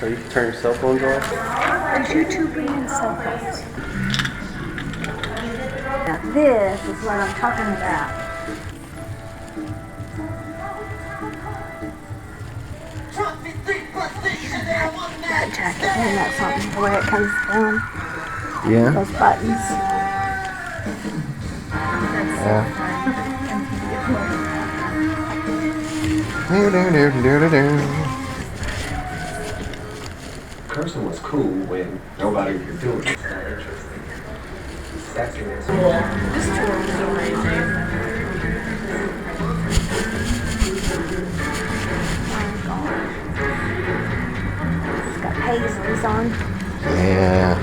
So you can turn your cell phones off? There's YouTubing and cell phones. Now this is what I'm talking about. That jacket, isn't that something? The way it comes down. Yeah. Those buttons. Yeah. Cursing was cool when nobody could do it. It's kind of interesting. Sexiness. This tour was amazing. It's got paisleys on. Yeah.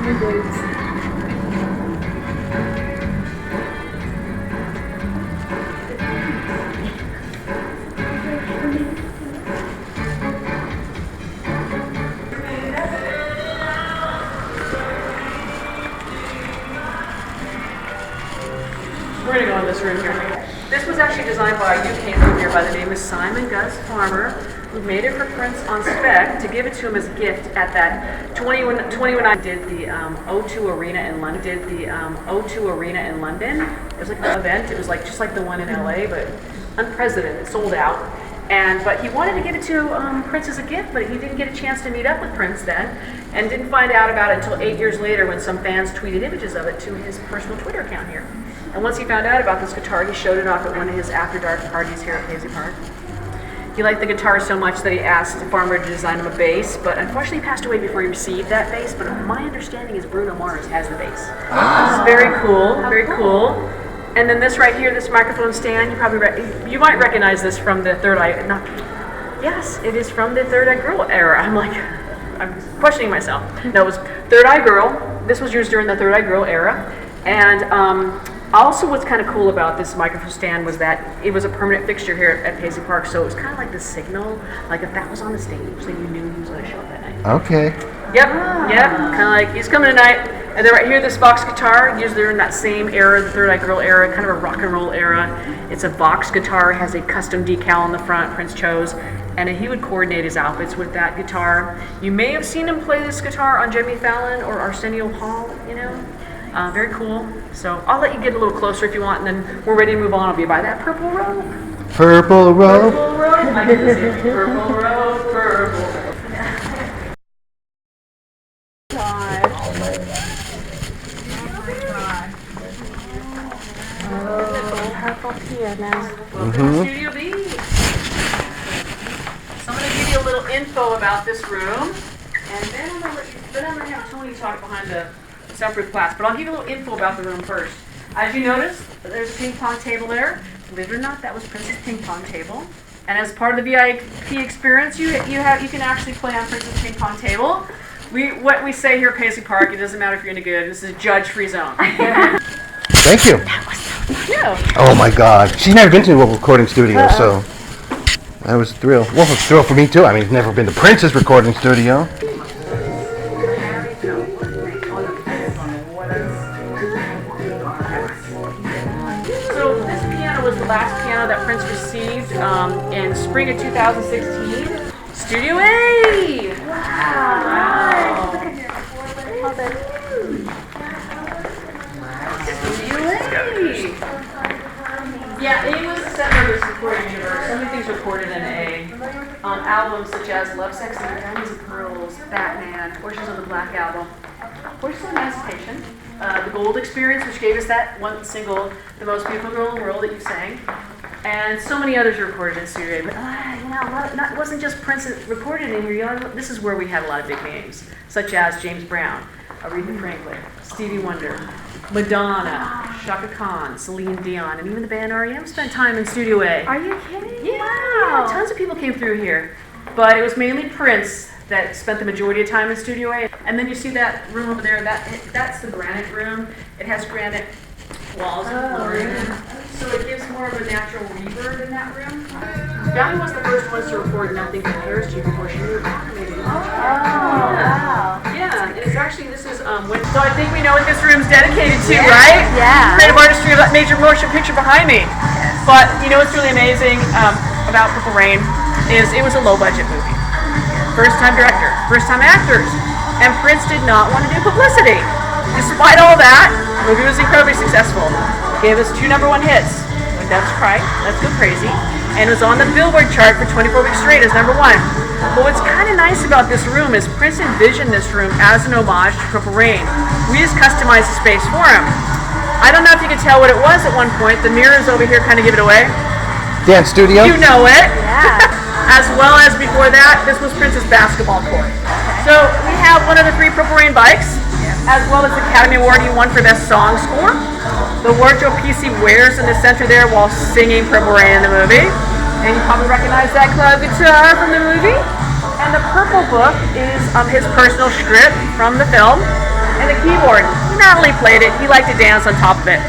New boots. We're going to go in this room here. This was actually designed by a UK movie here by the name of Simon Gus Farmer, who made it for Prince on spec to give it to him as a gift at that 21 I did the O2 Arena in London. It was like the event. It was like just like the one in LA, but unprecedented, sold out. But he wanted to give it to Prince as a gift, but he didn't get a chance to meet up with Prince then, and didn't find out about it until 8 years later when some fans tweeted images of it to his personal Twitter account here. And once he found out about this guitar, he showed it off at one of his after dark parties here at Paisley Park. He liked the guitar so much that he asked Farmer to design him a bass, but unfortunately he passed away before he received that bass, but my understanding is Bruno Mars has the bass. It's very cool, very cool. And then this right here, this microphone stand, you might recognize this from the Third Eye, yes, it is from the Third Eye Girl era. I'm questioning myself. No, it was Third Eye Girl. This was used during the Third Eye Girl era. And also what's kind of cool about this microphone stand was that it was a permanent fixture here at Paisley Park, so it was kind of like the signal, like if that was on the stage, then you knew he was going to show up that night. Okay. Yep, kind of like, he's coming tonight. And then right here, this Vox guitar, used there in that same era, the Third Eye Girl era, kind of a rock and roll era. It's a Vox guitar, has a custom decal on the front, Prince chose, and he would coordinate his outfits with that guitar. You may have seen him play this guitar on Jimmy Fallon or Arsenio Hall, you know. Very cool. So I'll let you get a little closer if you want, and then we're ready to move on. I'll be by that purple robe. Purple robe. Purple robe. I can see it. Purple robe, purple robe. Purple piano. Welcome to Studio B. So I'm going to give you a little info about this room, and then I'm going to have Tony talk behind the soundproof glass. But I'll give you a little info about the room first. As you notice, there's a ping pong table there. Believe it or not, that was Prince's ping pong table. And as part of the VIP experience, you can actually play on Prince's ping pong table. What we say here at Paisley Park, it doesn't matter if you're any good. This is a judge-free zone. Thank you. Yeah. Oh my God. She's never been to a recording studio, so that was a thrill. Well, it was a thrill for me too. I mean, I've never been to Prince's recording studio. So this piano was the last piano that Prince received in spring of 2016. Studio A! Wow! Studio A! Yeah, A was the center of this recording universe. So many things recorded in A. Albums such as Love, Sex, and Diamonds and Pearls, Batman, portions of the Black Album, portions of Emancipation, The Gold Experience, which gave us that one single, The Most Beautiful Girl in the World that you sang, and so many others are recorded in Studio A. But it wasn't just Prince that recorded in here. This is where we had a lot of big names, such as James Brown, Aretha Franklin, Stevie Wonder, Madonna, Chaka Khan, Celine Dion, and even the band R.E.M. spent time in Studio A. Are you kidding? Yeah, tons of people came through here. But it was mainly Prince that spent the majority of time in Studio A. And then you see that room over there, that's the granite room. It has granite walls and flooring. So it gives more of a natural reverb in that room. Valley was the first ones to record Nothing Compares to You before she knew it. Wow. Yeah, it's actually, this is, so I think we know what this room's dedicated to, right? Yeah. Creative artistry of that major motion picture behind me. But, you know what's really amazing about Purple Rain is it was a low-budget movie. First-time director, first-time actors, and Prince did not want to do publicity. Despite all that, the movie was incredibly successful. Gave us 2 #1 hits, When Doves Cry, Let's Go Crazy, and was on the Billboard chart for 24 weeks straight as #1. But what's kind of nice about this room is Prince envisioned this room as an homage to Purple Rain. We just customized the space for him. I don't know if you could tell what it was at one point. The mirrors over here kind of give it away. Dance studio. You know it. Yeah. As well as before that, this was Prince's basketball court. So we have one of the 3 Purple Rain bikes, as well as the Academy Award he won for Best Song Score. The wardrobe piece he wears in the center there while singing Purple Rain in the movie. And you probably recognize that club guitar from the movie. And the purple book is his personal script from the film. And the keyboard, he not only played it, he liked to dance on top of it.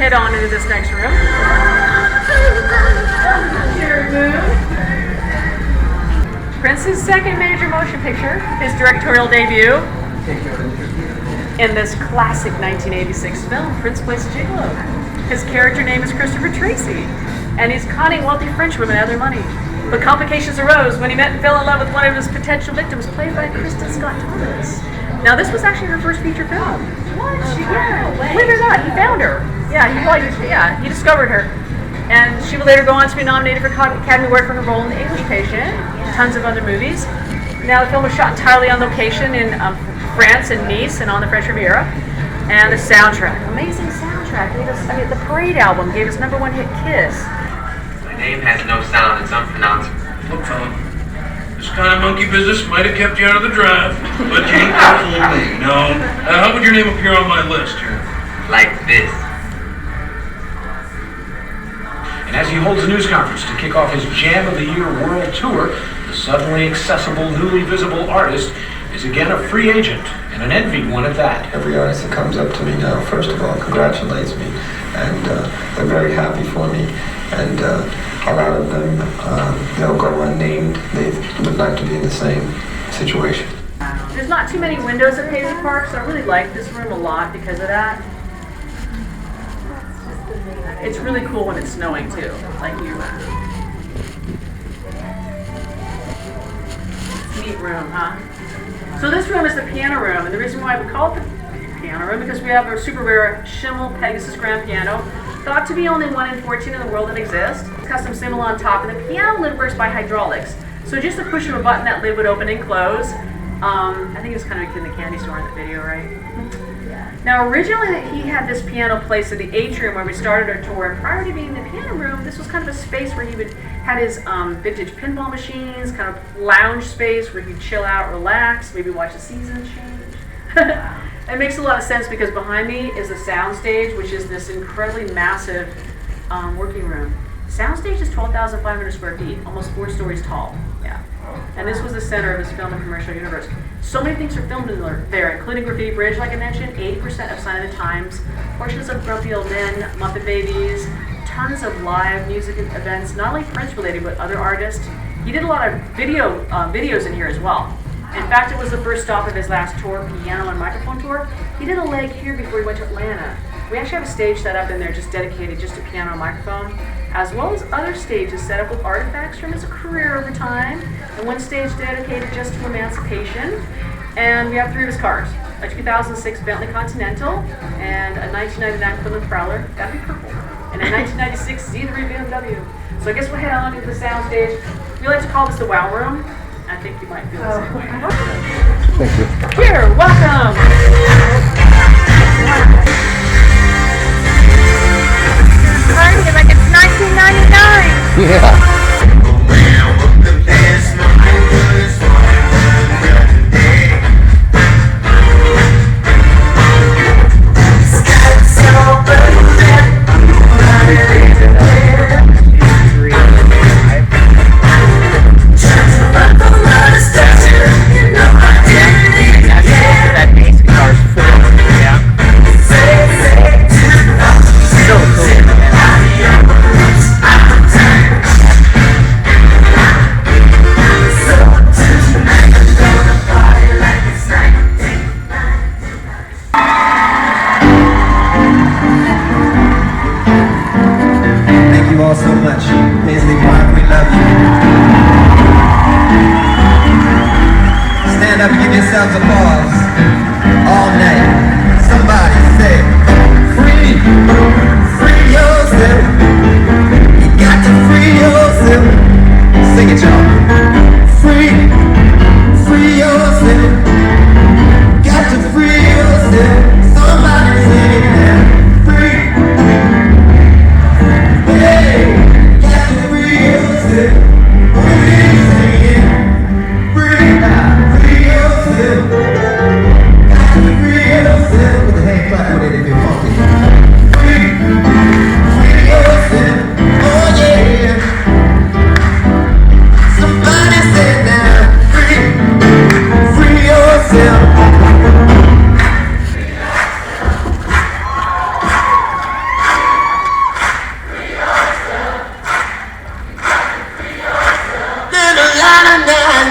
Head on into this next room. Prince's second major motion picture, his directorial debut. In this classic 1986 film, Prince plays a gigolo. His character name is Christopher Tracy, and he's conning wealthy French women out of their money. But complications arose when he met and fell in love with one of his potential victims, played by Kristen Scott Thomas. Now, this was actually her first feature film. What? Yeah, believe it or not, he found her. He discovered her. And she would later go on to be nominated for Academy Award for her role in The English Patient, tons of other movies. Now, the film was shot entirely on location in France and Nice and on the French Riviera. And the soundtrack, amazing soundtrack. The Parade album gave us #1 hit Kiss. My name has no sound, it's unpronounceable. Look, fella, this kind of monkey business might have kept you out of the drive, but you ain't gonna fool me, no. How would your name appear on my list here? Like this. And as he holds a news conference to kick off his Jam of the Year World Tour, the suddenly accessible, newly visible artist is again a free agent, and an envied one at that. Every artist that comes up to me now, first of all, congratulates me, and they're very happy for me. And a lot of them, they'll go unnamed. They would like to be in the same situation. There's not too many windows at Paisley Park, so I really like this room a lot because of that. It's really cool when it's snowing too, like you. Neat room, huh? So this room is the piano room, and the reason why we call it the piano room because we have a super rare Schimmel Pegasus grand piano, thought to be only 1 in 14 in the world that exists. Custom cymbal on top, and the piano lid works by hydraulics. So just a push of a button, that lid would open and close. I think it was kind of a kid in the candy store in the video, right? Now, originally he had this piano placed in the atrium where we started our tour, and prior to being the piano room, this was kind of a space where he would had his vintage pinball machines, kind of lounge space where he'd chill out, relax, maybe watch the seasons change. It makes a lot of sense because behind me is the sound stage, which is this incredibly massive working room. Soundstage is 12,500 square feet, almost 4 stories tall. Yeah. And this was the center of his film and commercial universe. So many things are filmed there, including Graffiti Bridge, like I mentioned, 80% of Sign of the Times, portions of Grumpy Old Men, Muppet Babies, tons of live music events, not only Prince related, but other artists. He did a lot of videos in here as well. In fact, it was the first stop of his last tour, piano and microphone tour. He did a leg here before he went to Atlanta. We actually have a stage set up in there just dedicated just to piano and microphone, as well as other stages set up with artifacts from his career over time, and one stage dedicated just to emancipation. And we have 3 of his cars, a 2006 Bentley Continental, and a 1999 Plymouth Prowler, that'd be purple, and a 1996 Z3 BMW. So I guess we'll head on into the sound stage. We like to call this the Wow Room. I think you might feel the same way. Thank you. Here, welcome. Party like it's 1999. Yeah. Well, the best Disney Park, we love you. Stand up and give yourselves applause. All night. Somebody say, free, free yourself. You got to free yourself. Sing it, y'all. Free, free yourself. Got to free yourself. Somebody sing that. Free. Hey, got to free yourself. Free, sing it. Free, free yourself. Got to free yourself. With the hand clap with it if you're funky. Free, free yourself. Oh yeah. Somebody say now. Free, free yourself.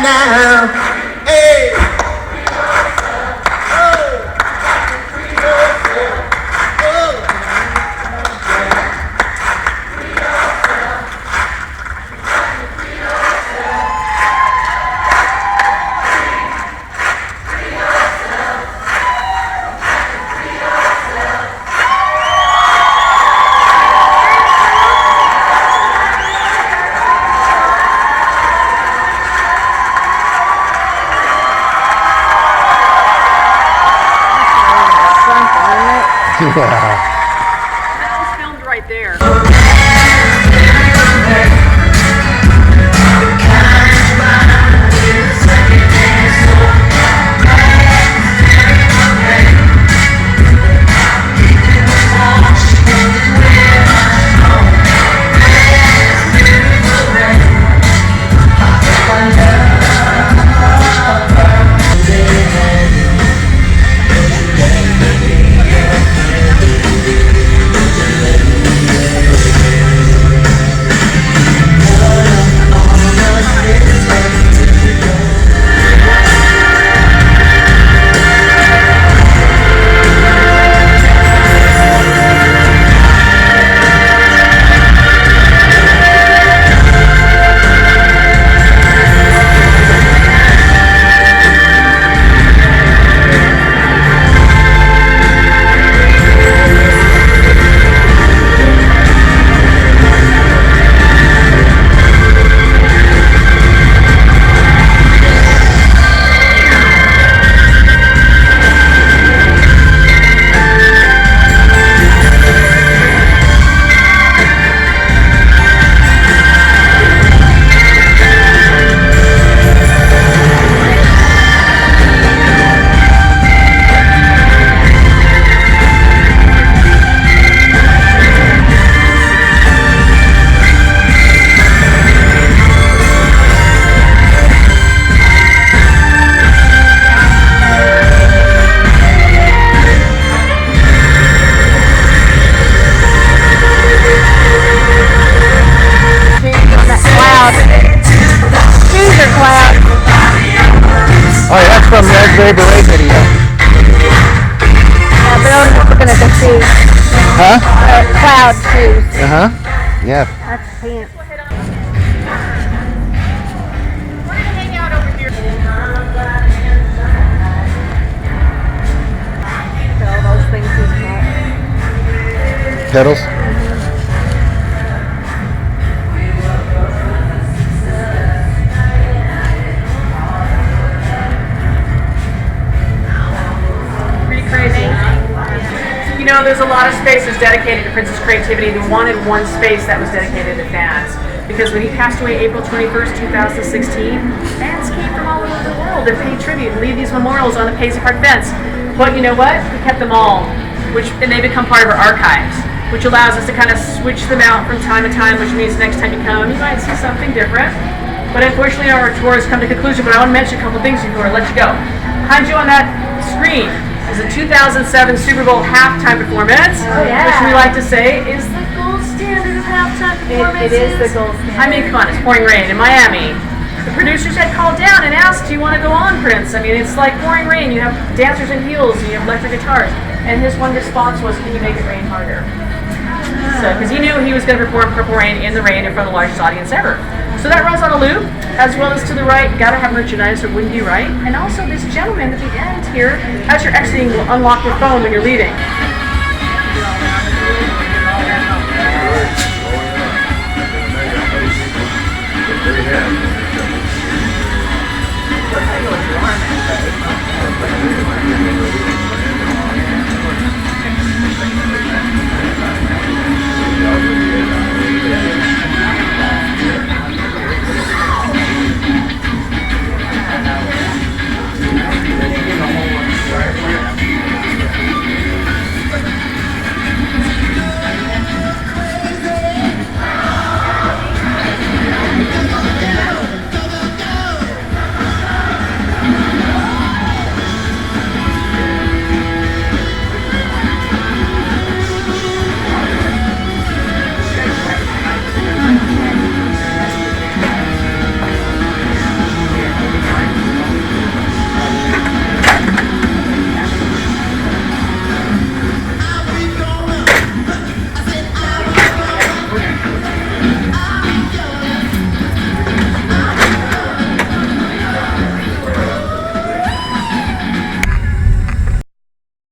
Now, hey. Yeah. That was filmed right there. Oh, yeah, that's from Red Ray Beret video. Yeah, but I was looking at the shoes. Huh? Cloud shoes. Uh-huh. Yeah. That's pants. Hang out over here. So all those things he's got. Pedals. Pretty crazy. You know, there's a lot of spaces dedicated to Prince's creativity. They wanted one space that was dedicated to fans. Because when he passed away April 21st, 2016, fans came from all over the world to pay tribute and leave these memorials on the Paisley Park fence. But you know what? We kept them all, and they become part of our archives, which allows us to kind of switch them out from time to time, which means next time you come, you might see something different. But unfortunately, our tour has come to conclusion, but I want to mention a couple things before I let you go. Behind you on that screen is the 2007 Super Bowl halftime performance, which we like to say is the gold standard of halftime performances. It is the gold standard. I mean, come on, it's pouring rain in Miami. The producers had called down and asked, do you want to go on, Prince? I mean, it's like pouring rain. You have dancers in heels and you have electric guitars. And his one response was, can you make it rain harder? So, because he knew he was going to perform Purple Rain in the rain in front of the largest audience ever. So that runs on a loop, as well as to the right. Got to have merchandise, or wouldn't be right. And also this gentleman at the end here, as you're exiting, will unlock your phone when you're leaving.